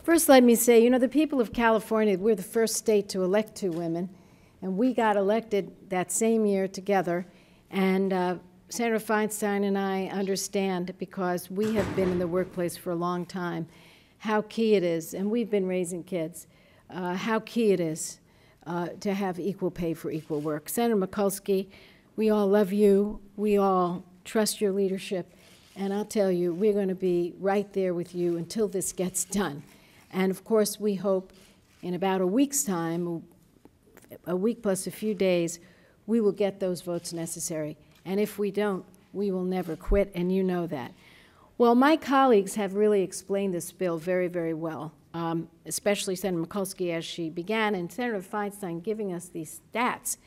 First, let me say, the people of California, we're the first state to elect 2 women, and we got elected that same year together. And Senator Feinstein and I understand, because we have been in the workplace for a long time, how key it is, and we've been raising kids, how key it is to have equal pay for equal work. Senator Mikulski, we all love you. We all trust your leadership. And I'll tell you, we're going to be right there with you until this gets done. And of course, we hope in about a week's time, a week plus a few days, we will get those votes necessary. And if we don't, we will never quit, and you know that. Well, my colleagues have really explained this bill very, very well, especially Senator Mikulski as she began, and Senator Feinstein giving us these stats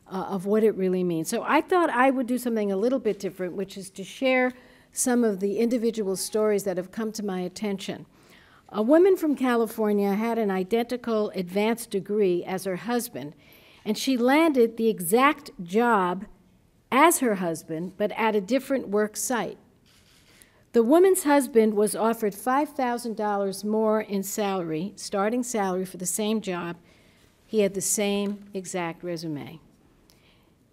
of what it really means. So I thought I would do something a little bit different, which is to share some of the individual stories that have come to my attention. A woman from California had an identical advanced degree as her husband, and she landed the exact job as her husband, but at a different work site. The woman's husband was offered $5,000 more in salary, starting salary for the same job. He had the same exact resume.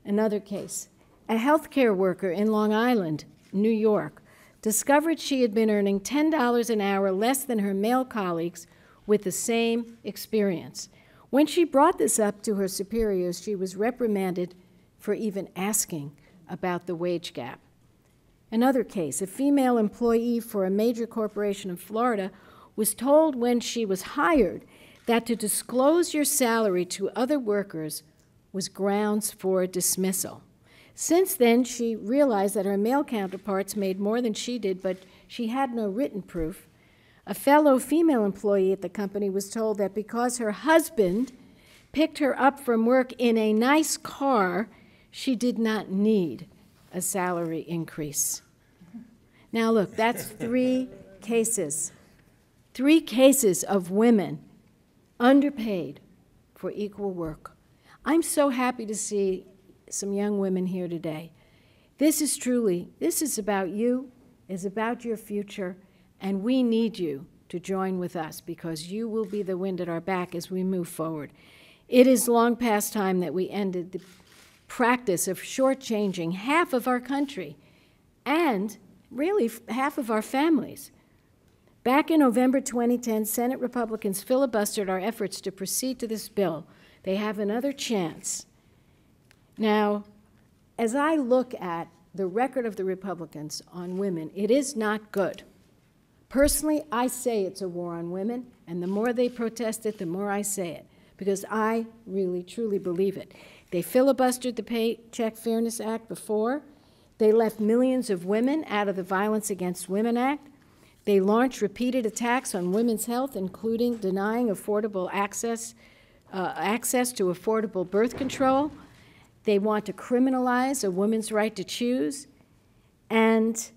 Another case, a healthcare worker in Long Island, New York, discovered she had been earning $10 an hour less than her male colleagues with the same experience. When she brought this up to her superiors, she was reprimanded for even asking about the wage gap. Another case, a female employee for a major corporation in Florida was told when she was hired that to disclose your salary to other workers was grounds for dismissal. Since then, she realized that her male counterparts made more than she did, but she had no written proof. A fellow female employee at the company was told that because her husband picked her up from work in a nice car, she did not need a salary increase. Now look, that's 3 cases. 3 cases of women underpaid for equal work. I'm so happy to see some young women here today. This is about you, it's about your future, and we need you to join with us because you will be the wind at our back as we move forward. It is long past time that we ended the practice of shortchanging half of our country and really half of our families. Back in November 2010, Senate Republicans filibustered our efforts to proceed to this bill. They have another chance. Now, as I look at the record of the Republicans on women, it is not good. Personally, I say it's a war on women, and the more they protest it, the more I say it, because I really, truly believe it. They filibustered the Paycheck Fairness Act before. They left millions of women out of the Violence Against Women Act. They launched repeated attacks on women's health, including denying affordable access to affordable birth control. They want to criminalize a woman's right to choose. And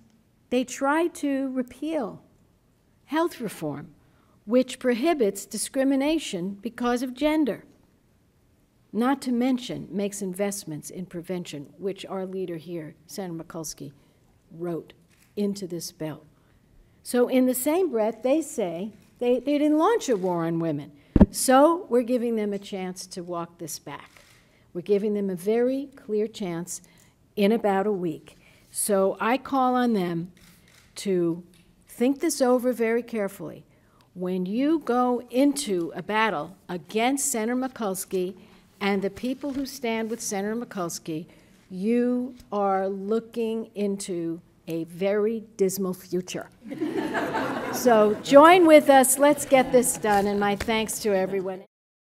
they try to repeal health reform, which prohibits discrimination because of gender. Not to mention makes investments in prevention, which our leader here, Senator Mikulski, wrote into this bill. So in the same breath, they say they didn't launch a war on women. So we're giving them a chance to walk this back. We're giving them a very clear chance in about a week. So I call on them to think this over very carefully. When you go into a battle against Senator Mikulski and the people who stand with Senator Mikulski, you are looking into a very dismal future. So join with us. Let's get this done, and my thanks to everyone.